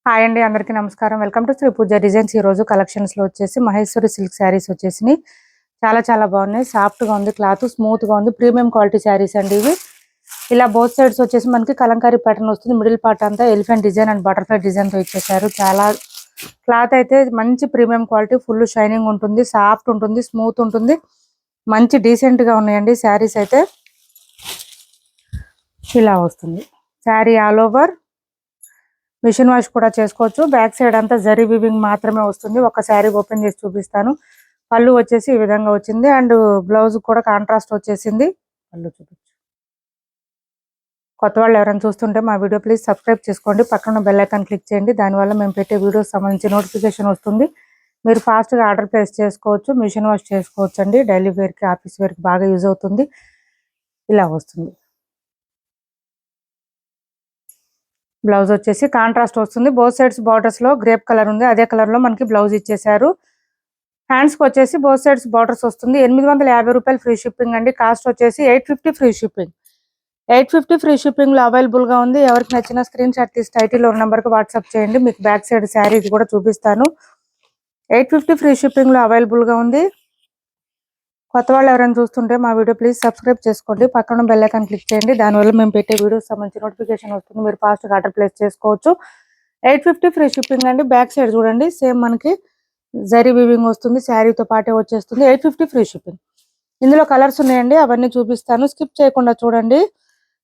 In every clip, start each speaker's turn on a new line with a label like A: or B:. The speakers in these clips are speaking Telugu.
A: హాయ్ అండి, అందరికీ నమస్కారం. Welcome to Shri Pooja designs. ఈ రోజు కలెక్షన్స్ లో వచ్చేసి మహేశ్వరి సిల్క్ శారీస్ వచ్చేసి చాలా బాగున్నాయి. సాఫ్ట్ గా ఉంది, క్లాత్ స్మూత్ గా ఉంది, ప్రీమియం క్వాలిటీ శారీస్ అండి ఇవి. ఇలా బోత్ సైడ్స్ వచ్చేసి మనకి కలంకారీ ప్యాటర్న్ వస్తుంది. మిడిల్ పార్ట్ అంతా elephant design and butterfly design తో ఇచ్చేసారు. చాలా క్లాత్ అయితే మంచి ప్రీమియం క్వాలిటీ, ఫుల్ షైనింగ్ ఉంటుంది, సాఫ్ట్ ఉంటుంది, స్మూత్ ఉంటుంది, మంచి డీసెంట్ గా ఉన్నాయండి శారీస్ అయితే. ఇలా వస్తుంది sari all over. Machine wash కూడా చేసుకోవచ్చు. బ్యాక్ సైడ్ అంతా జరీ వీవింగ్ మాత్రమే వస్తుంది. ఒక శారీ ఓపెన్ చేసి చూపిస్తాను. పళ్ళు వచ్చేసి ఈ విధంగా వచ్చింది అండ్ బ్లౌజ్ కూడా కాంట్రాస్ట్ వచ్చేసింది. పళ్ళు చూపించు. కొత్త వాళ్ళు ఎవరైనా చూస్తుంటే మా వీడియో ప్లీజ్ సబ్స్క్రైబ్ చేసుకోండి, పక్కన బెల్ ఐకాన్ క్లిక్ చేయండి. దానివల్ల మేము పెట్టే వీడియోస్ సంబంధించి నోటిఫికేషన్ వస్తుంది. మీరు ఫాస్ట్గా ఆర్డర్ ప్లేస్ చేసుకోవచ్చు, మిషన్ వాష్ చేసుకోవచ్చు అండి. డైలీ వేర్కి, ఆఫీస్ వేర్కి బాగా యూజ్ అవుతుంది. ఇలా వస్తుంది. బ్లౌజ్ వచ్చేసి కాంట్రాస్ట్ వస్తుంది. బోత్ సైడ్స్ బార్డర్స్ లో గ్రేప్ కలర్ ఉంది, అదే కలర్ లో మనకి బ్లౌజ్ ఇచ్చేసారు. హ్యాండ్స్ కి వచ్చేసి బోత్ సైడ్స్ బార్డర్స్ వస్తుంది. 850 రూపాయలు ఫ్రీ షిప్పింగ్ అండి. కాస్ట్ వచ్చేసి 850 ఫ్రీ షిప్పింగ్. 850 ఫ్రీ షిప్పింగ్ లో అవైలబుల్ గా ఉంది. ఎవరికి నచ్చిన స్క్రీన్ షాట్ తీసి టైటిల్ ఉన్న నెంబర్ కి వాట్సాప్ చేయండి. మీకు బ్యాక్ సైడ్ శారీ కూడా చూపిస్తాను. 850 ఫ్రీ షిప్పింగ్ లో అవైలబుల్ గా ఉంది. కొత్త వాళ్ళు ఎవరైనా చూస్తుంటే మా వీడియో ప్లీజ్ సబ్స్క్రైబ్ చేసుకోండి, పక్కన బెల్ ఐకాన్ క్లిక్ చేయండి. దానివల్ల మేము పెట్టే వీడియోస్ సంబంధించి నోటిఫికేషన్ వస్తుంది. మీరు ఫాస్ట్గా ఆర్డర్ ప్లేస్ చేసుకోవచ్చు. 850 ఫ్రీ షిప్పింగ్ అండి. బ్యాక్ సైడ్ చూడండి, సేమ్ మనకి జరీ వీవింగ్ వస్తుంది, శారీతో పాటే వచ్చేస్తుంది. 850 ఫ్రీ షిప్పింగ్. ఇందులో కలర్స్ ఉన్నాయండి, అవన్నీ చూపిస్తాను, స్కిప్ చేయకుండా చూడండి.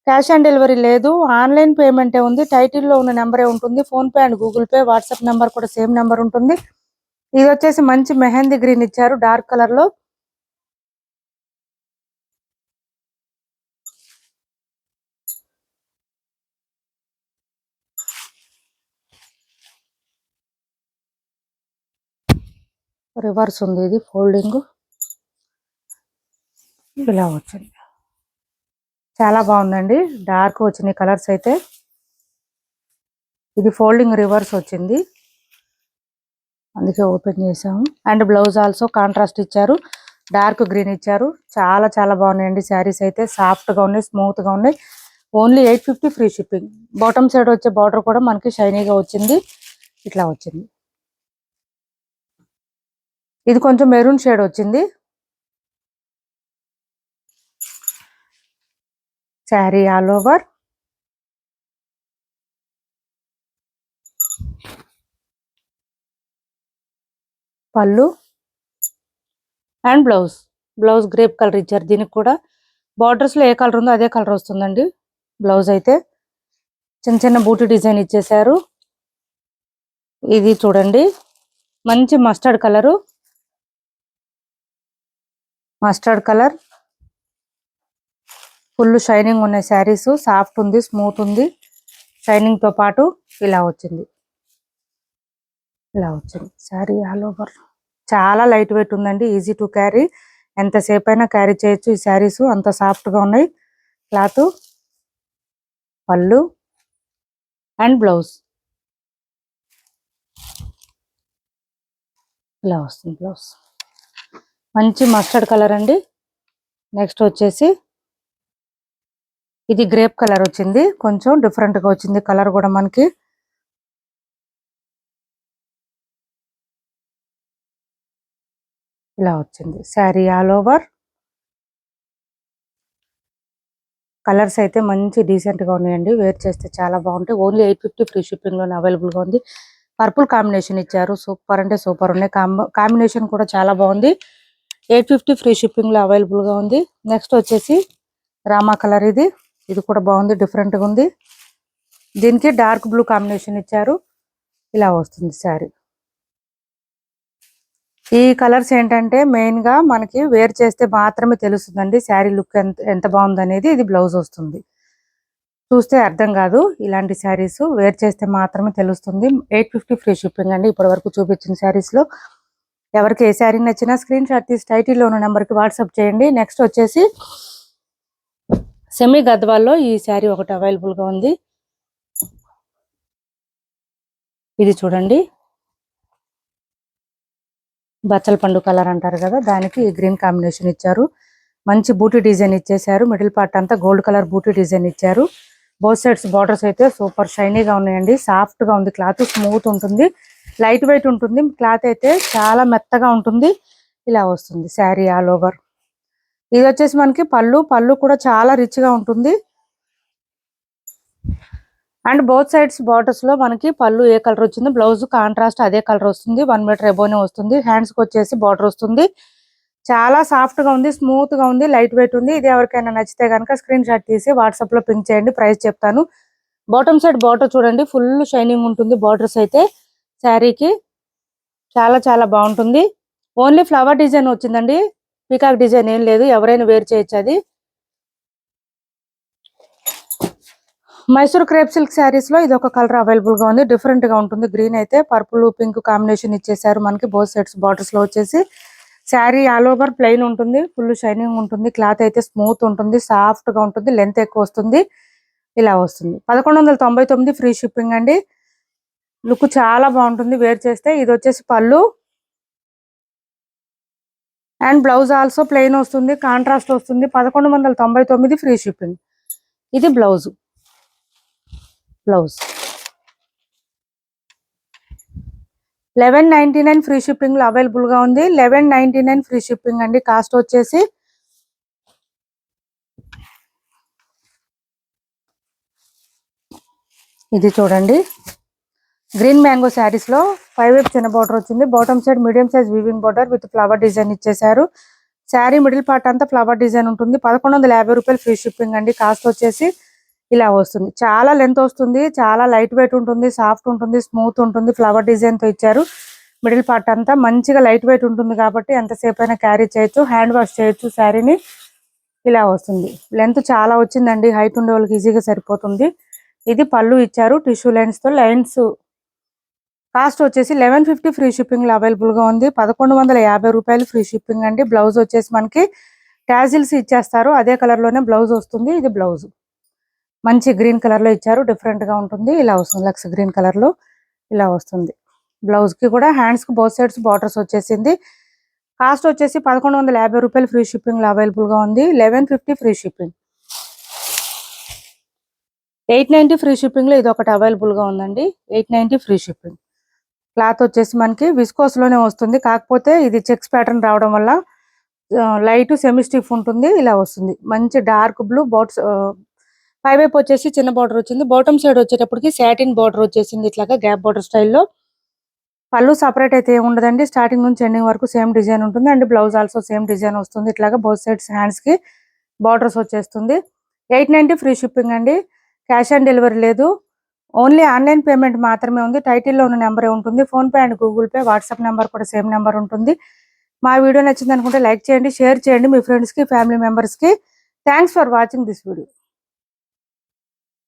A: క్యాష్ ఆన్ డెలివరీ లేదు, ఆన్లైన్ పేమెంటే ఉంది. టైటిల్లో ఉన్న నెంబరే ఉంటుంది. PhonePe and Google pay, WhatsApp number కూడా సేమ్ నెంబర్ ఉంటుంది. ఇది వచ్చేసి మంచి మెహందీ గ్రీన్ ఇచ్చారు, డార్క్ కలర్ లో. రివర్స్ ఉంది, ఇది ఫోల్డింగ్. ఇలా వచ్చింది, చాలా బాగుందండి. డార్క్ వచ్చినాయి కలర్స్ అయితే. ఇది ఫోల్డింగ్ రివర్స్ వచ్చింది, అందుకే ఓపెన్ చేసాము. అండ్ బ్లౌజ్ ఆల్సో కాంట్రాస్ట్ ఇచ్చారు, డార్క్ గ్రీన్ ఇచ్చారు. చాలా బాగున్నాయండి శారీస్ అయితే. సాఫ్ట్ గా ఉన్నాయి, స్మూత్ గా ఉన్నాయి. Only 850 free shipping. Bottom side వచ్చే బార్డర్ కూడా మనకి షైనీగా వచ్చింది. ఇట్లా వచ్చింది. ఇది కొంచెం మెరూన్ షేడ్ వచ్చింది. Sari all over. పళ్ళు అండ్ బ్లౌజ్ గ్రేప్ కలర్ ఇచ్చారు. దీనికి కూడా బార్డర్స్ లో ఏ కలర్ ఉందో అదే కలర్ వస్తుందండి. బ్లౌజ్ అయితే చిన్న బూటీ డిజైన్ ఇచ్చేసారు. ఇది చూడండి, మంచి మస్టర్డ్ కలర్, ఫుల్ షైనింగ్ ఉన్నాయి శారీస్. సాఫ్ట్ ఉంది, స్మూత్ ఉంది, షైనింగ్ తో పాటు ఇలా వచ్చింది. Sari all over. చాలా లైట్ వెయిట్ ఉందండి, ఈజీ టు క్యారీ. ఎంతసేపు అయినా క్యారీ చేయొచ్చు ఈ శారీస్, అంత సాఫ్ట్ గా ఉన్నాయి. క్లాత్, పళ్ళు అండ్ బ్లౌజ్ ఇలా వస్తుంది. బ్లౌజ్ మంచి మస్టర్డ్ కలర్ అండి. నెక్స్ట్ వచ్చేసి ఇది గ్రేప్ కలర్ వచ్చింది, కొంచెం డిఫరెంట్ గా వచ్చింది కలర్ కూడా మనకి. ఇలా వచ్చింది శారీ ఆల్ ఓవర్. కలర్స్ అయితే మంచి డీసెంట్ గా ఉన్నాయండి, వేర్ చేస్తే చాలా బాగుంటాయి. ఓన్లీ 850 ఫ్రీ షిప్పింగ్ లోనే అవైలబుల్ గా ఉంది. పర్పుల్ కాంబినేషన్ ఇచ్చారు, సూపర్ అంటే సూపర్ ఉన్నాయి. కాంబినేషన్ కూడా చాలా బాగుంది. 850 ఫ్రీ షిప్పింగ్ లో అవైలబుల్ గా ఉంది. నెక్స్ట్ వచ్చేసి రామా కలర్. ఇది కూడా బాగుంది, డిఫరెంట్ గా ఉంది. దీనికి డార్క్ బ్లూ కాంబినేషన్ ఇచ్చారు. ఇలా వస్తుంది శారీ. ఈ కలర్స్ ఏంటంటే మెయిన్ గా మనకి వేర్ చేస్తే మాత్రమే తెలుస్తుందండి శారీ లుక్ ఎంత బాగుంది అనేది. ఇది బ్లౌజ్ వస్తుంది, చూస్తే అర్థం కాదు. ఇలాంటి శారీస్ వేర్ చేస్తే మాత్రమే తెలుస్తుంది. 850 ఫ్రీ షిప్పింగ్ అండి. ఇప్పటి వరకు చూపించిన శారీస్ లో ఎవరికి ఏ శారీ నచ్చినా స్క్రీన్ షాట్ తీసి టైటిల్లో ఉన్న నెంబర్కి వాట్సాప్ చేయండి. నెక్స్ట్ వచ్చేసి సెమీ గద్వాల్లో ఈ శారీ ఒకటి అవైలబుల్ గా ఉంది. ఇది చూడండి, బచ్చల పండు కలర్ అంటారు కదా, దానికి గ్రీన్ కాంబినేషన్ ఇచ్చారు. మంచి బూటీ డిజైన్ ఇచ్చేసారు. మిడిల్ పార్ట్ అంతా గోల్డ్ కలర్ బూటీ డిజైన్ ఇచ్చారు. బోత్ సైడ్స్ బార్డర్స్ అయితే సూపర్ షైనీగా ఉన్నాయండి. సాఫ్ట్ గా ఉంది, క్లాత్ స్మూత్ ఉంటుంది, లైట్ వెయిట్ ఉంటుంది. క్లాత్ అయితే చాలా మెత్తగా ఉంటుంది. ఇలా వస్తుంది శారీ ఆల్ ఓవర్. ఇది వచ్చేసి మనకి పళ్ళు కూడా చాలా రిచ్ గా ఉంటుంది. అండ్ బోత్ సైడ్స్ బార్డర్స్ లో మనకి పళ్ళు ఏ కలర్ వచ్చింది, బ్లౌజ్ కాంట్రాస్ట్ అదే కలర్ వస్తుంది. 1 మీటర్ ఎబోనే వస్తుంది. హ్యాండ్స్ కి వచ్చేసి బార్డర్ వస్తుంది. చాలా సాఫ్ట్ గా ఉంది, స్మూత్ గా ఉంది, లైట్ వెయిట్ ఉంది. ఇది ఎవరికైనా నచ్చితే కనుక స్క్రీన్ షాట్ తీసి వాట్సాప్ లో పింక్ చేయండి, ప్రైస్ చెప్తాను. బాటమ్ సైడ్ బార్డర్ చూడండి, ఫుల్ షైనింగ్ ఉంటుంది. బార్డర్స్ అయితే శారీకి చాలా చాలా బాగుంటుంది. ఓన్లీ ఫ్లవర్ డిజైన్ వచ్చిందండి, పీకాక్ డిజైన్ ఏం లేదు. ఎవరైనా వేర్ చేయొచ్చు. అది మైసూర్ క్రేప్ సిల్క్ శారీస్ లో ఇది ఒక కలర్ అవైలబుల్ గా ఉంది. డిఫరెంట్ గా ఉంటుంది. గ్రీన్ అయితే పర్పుల్ పింక్ కాంబినేషన్ ఇచ్చేసారు మనకి. బోత్ సైడ్స్ బార్డర్స్ లో వచ్చేసి శారీ ఆల్ ఓవర్ ప్లెయిన్ ఉంటుంది, ఫుల్ షైనింగ్ ఉంటుంది. క్లాత్ అయితే స్మూత్ ఉంటుంది, సాఫ్ట్ గా ఉంటుంది, లెంత్ ఎక్కువ వస్తుంది. ఇలా వస్తుంది. 1199 ఫ్రీ షిప్పింగ్ అండి. లుక్ చాలా బాగుంటుంది వేర్ చేస్తే. ఇది వచ్చేసి పళ్ళు అండ్ బ్లౌజ్ ఆల్సో ప్లెయిన్ వస్తుంది, కాంట్రాస్ట్ వస్తుంది. 1199 ఫ్రీ షిప్పింగ్. ఇది బ్లౌజ్ 1199 ఫ్రీ షిప్పింగ్ లో అవైలబుల్ గా ఉంది. 1199 ఫ్రీ షిప్పింగ్ అండి. కాస్ట్ వచ్చేసి ఇది చూడండి, గ్రీన్ మ్యాంగో శారీస్ లో 5 వైపు చిన్న బార్డర్ వచ్చింది. Bottom side medium size weaving border with flower design ఇచ్చేసారు. శారీ మిడిల్ పార్ట్ అంతా ఫ్లవర్ డిజైన్ ఉంటుంది. 1150 రూపాయలు ఫ్రీ షిప్పింగ్ అండి. కాస్ట్ వచ్చేసి ఇలా వస్తుంది. చాలా లెంత్ వస్తుంది, చాలా లైట్ వెయిట్ ఉంటుంది, సాఫ్ట్ ఉంటుంది, స్మూత్ ఉంటుంది. ఫ్లవర్ డిజైన్ తో ఇచ్చారు. మిడిల్ పార్ట్ అంతా మంచిగా లైట్ వెయిట్ ఉంటుంది కాబట్టి ఎంతసేపు అయినా క్యారీ చేయొచ్చు, హ్యాండ్ వాష్ చేయొచ్చు శారీని. ఇలా వస్తుంది. లెంత్ చాలా వచ్చిందండి, హైట్ ఉండే వాళ్ళకి ఈజీగా సరిపోతుంది. ఇది పళ్ళు ఇచ్చారు టిష్యూ లైన్స్ తో. లైన్స్ కాస్ట్ వచ్చేసి 1150 ఫ్రీ షిప్పింగ్ లో అవైలబుల్ గా ఉంది. 1150 రూపాయలు ఫ్రీ షిప్పింగ్ అండి. బ్లౌజ్ వచ్చేసి మనకి టాజిల్స్ ఇచ్చేస్తారు, అదే కలర్ లోనే బ్లౌజ్ వస్తుంది. ఇది బ్లౌజ్ మంచి గ్రీన్ కలర్ లో ఇచ్చారు, డిఫరెంట్ గా ఉంటుంది. ఇలా వస్తుంది, లక్స్ గ్రీన్ కలర్ లో ఇలా వస్తుంది. బ్లౌజ్ కి కూడా హ్యాండ్స్ కి బోత్ సైడ్స్ బార్డర్స్ వచ్చేసింది. కాస్ట్ వచ్చేసి 1150 రూపాయలు ఫ్రీ షిప్పింగ్ లో అవైలబుల్ గా ఉంది. 1150 ఫ్రీ షిప్పింగ్. 890 ఫ్రీ షిప్పింగ్ లో ఇది ఒకటి అవైలబుల్ గా ఉందండి. 890 ఫ్రీ షిప్పింగ్. క్లాత్ వచ్చేసి మనకి విస్కోస్ లోనే వస్తుంది, కాకపోతే ఇది చెక్స్ ప్యాటర్న్ రావడం వల్ల లైట్ సెమీ స్టిఫ్ ఉంటుంది. ఇలా వస్తుంది. మంచి డార్క్ బ్లూ బాట్స్ పై వైపు వచ్చేసి చిన్న బార్డర్ వచ్చింది. బాటమ్ సైడ్ వచ్చేటప్పటికి సాటిన్ బార్డర్ వచ్చేసింది, ఇట్లాగా గ్యాప్ బార్డర్ స్టైల్లో. పళ్ళు సపరేట్ అయితే ఏముండదండి, స్టార్టింగ్ నుంచి ఎండింగ్ వరకు సేమ్ డిజైన్ ఉంటుంది. And blouse also same design వస్తుంది. ఇట్లాగా బోత్ సైడ్స్ హ్యాండ్స్ కి బార్డర్స్ వచ్చేస్తుంది. 890 ఫ్రీ షిప్పింగ్ అండి. క్యాష్ ఆన్ డెలివరీ లేదు, ఓన్లీ ఆన్లైన్ పేమెంట్ మాత్రమే ఉంది. టైటిల్లో ఉన్న నెంబరే ఉంటుంది. Phone pay and Google pay, WhatsApp number కూడా సేమ్ నెంబర్ ఉంటుంది. మా వీడియో నచ్చింది అనుకుంటే లైక్ చేయండి, షేర్ చేయండి మీ ఫ్రెండ్స్ కి, ఫ్యామిలీ మెంబర్స్ కి. Thanks for watching this video.